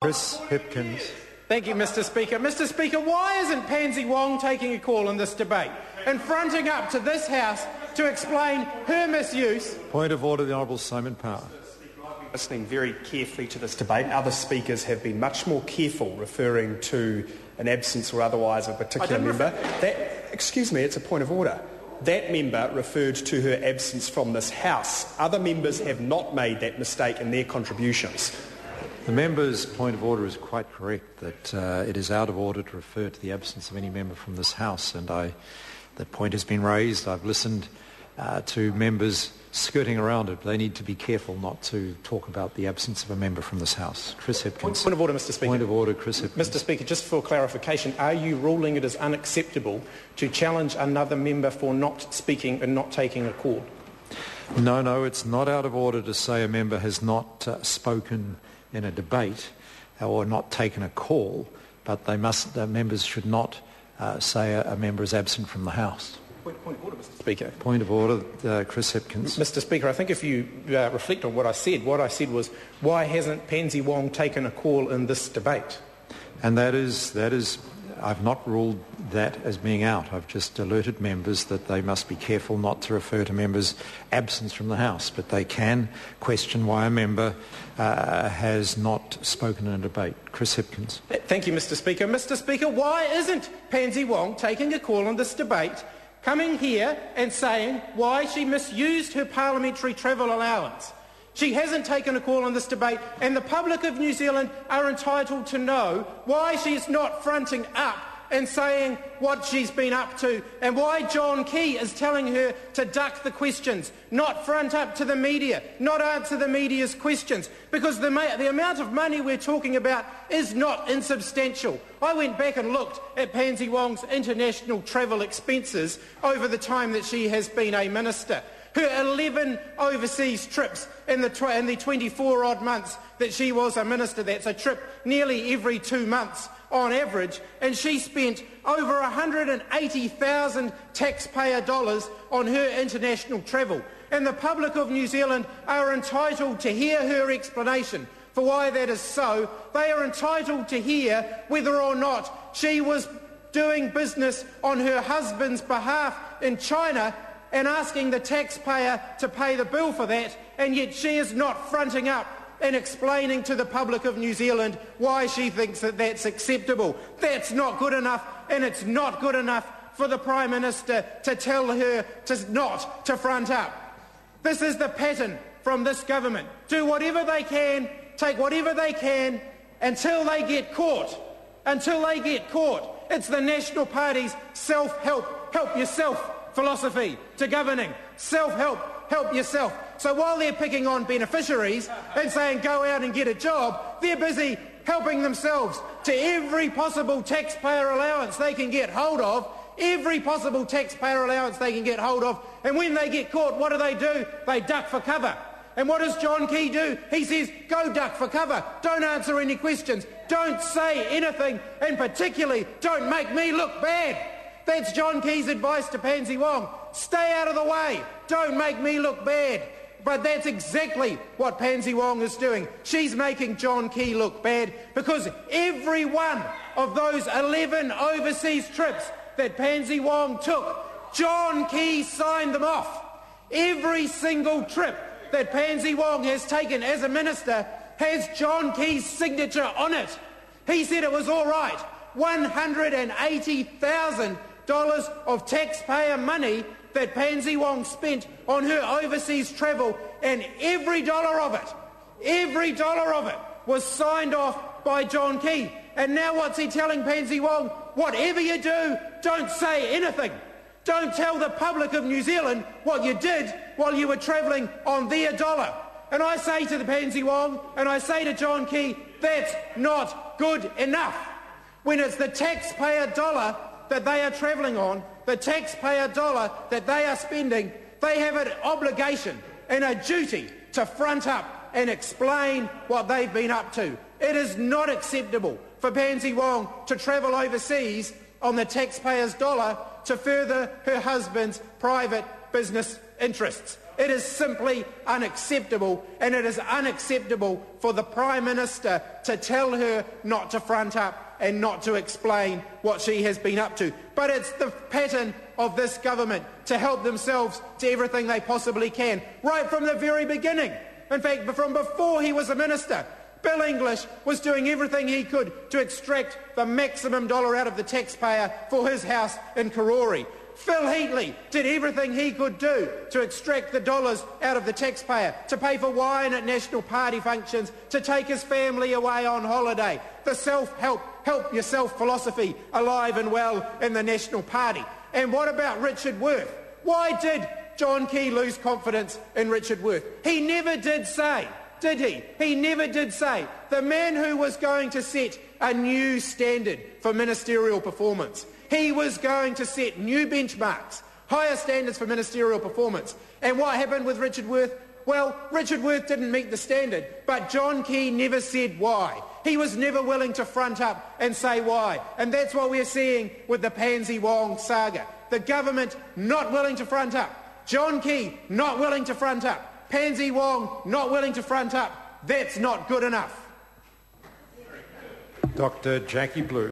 Chris Hipkins. Thank you, Mr Speaker. Mr Speaker, why isn't Pansy Wong taking a call in this debate and fronting up to this House to explain her misuse? Point of order, the Honourable Simon Power. Listening very carefully to this debate, other speakers have been much more careful referring to an absence or otherwise of a particular member. Excuse me, it's a point of order. That member referred to her absence from this House. Other members have not made that mistake in their contributions. The member's point of order is quite correct that it is out of order to refer to the absence of any member from this House, and that point has been raised. I've listened to members skirting around it. They need to be careful not to talk about the absence of a member from this House. Chris Hipkins. Point of order, Mr Speaker. Point of order, Chris Hipkins. Mr Speaker, just for clarification, are you ruling it as unacceptable to challenge another member for not speaking and not taking a call? No, it's not out of order to say a member has not spoken in a debate or not taken a call, but the members should not say a member is absent from the House. Point of order, Mr Speaker. Point of order, Chris Hipkins. Mr Speaker, I think if you reflect on what I said was, why hasn't Pansy Wong taken a call in this debate? And that is, I've not ruled that as being out. I've just alerted members that they must be careful not to refer to members' absence from the House, but they can question why a member has not spoken in a debate. Chris Hipkins. Thank you, Mr Speaker. Mr Speaker, why isn't Pansy Wong taking a call on this debate, coming here and saying why she misused her parliamentary travel allowance? She hasn't taken a call on this debate, and the public of New Zealand are entitled to know why she's not fronting up and saying what she's been up to, and why John Key is telling her to duck the questions, not front up to the media, not answer the media's questions, because the amount of money we're talking about is not insubstantial. I went back and looked at Pansy Wong's international travel expenses over the time that she has been a minister. Her 11 overseas trips in the 24-odd months that she was a minister, that's a trip nearly every 2 months on average, and she spent over 180,000 taxpayer dollars on her international travel. And the public of New Zealand are entitled to hear her explanation for why that is so. They are entitled to hear whether or not she was doing business on her husband's behalf in China and asking the taxpayer to pay the bill for that, and yet she is not fronting up and explaining to the public of New Zealand why she thinks that that's acceptable. That's not good enough, and it's not good enough for the Prime Minister to tell her not to front up. This is the pattern from this government. Do whatever they can, take whatever they can, until they get caught. Until they get caught. It's the National Party's self-help, help yourself philosophy to governing. Self-help, help yourself. So while they're picking on beneficiaries and saying go out and get a job, they're busy helping themselves to every possible taxpayer allowance they can get hold of, every possible taxpayer allowance they can get hold of, and when they get caught, what do? They duck for cover. And what does John Key do? He says, go duck for cover, don't answer any questions, don't say anything, and particularly don't make me look bad. That's John Key's advice to Pansy Wong. Stay out of the way. Don't make me look bad. But that's exactly what Pansy Wong is doing. She's making John Key look bad, because every one of those 11 overseas trips that Pansy Wong took, John Key signed them off. Every single trip that Pansy Wong has taken as a minister has John Key's signature on it. He said it was all right. $180,000 of taxpayer money that Pansy Wong spent on her overseas travel, and every dollar of it was signed off by John Key. And now what's he telling Pansy Wong? Whatever you do, don't say anything. Don't tell the public of New Zealand what you did while you were travelling on their dollar. And I say to the Pansy Wong, and I say to John Key, that's not good enough. When it's the taxpayer dollar that they are travelling on, the taxpayer dollar that they are spending, they have an obligation and a duty to front up and explain what they've been up to. It is not acceptable for Pansy Wong to travel overseas on the taxpayer's dollar to further her husband's private business interests. It is simply unacceptable, and it is unacceptable for the Prime Minister to tell her not to front up and not to explain what she has been up to. But it's the pattern of this government to help themselves to everything they possibly can, right from the very beginning. In fact, from before he was a minister, Bill English was doing everything he could to extract the maximum dollar out of the taxpayer for his house in Karori. Phil Heatley did everything he could do to extract the dollars out of the taxpayer, to pay for wine at National Party functions, to take his family away on holiday. The self-help, help yourself philosophy alive and well in the National Party. And what about Richard Worth? Why did John Key lose confidence in Richard Worth? He never did say, did he? He never did say, the man who was going to set a new standard for ministerial performance. He was going to set new benchmarks, higher standards for ministerial performance. And what happened with Richard Worth? Well, Richard Worth didn't meet the standard, but John Key never said why. He was never willing to front up and say why. And that's what we're seeing with the Pansy Wong saga. The government not willing to front up. John Key not willing to front up. Pansy Wong not willing to front up. That's not good enough. Dr. Jackie Blue.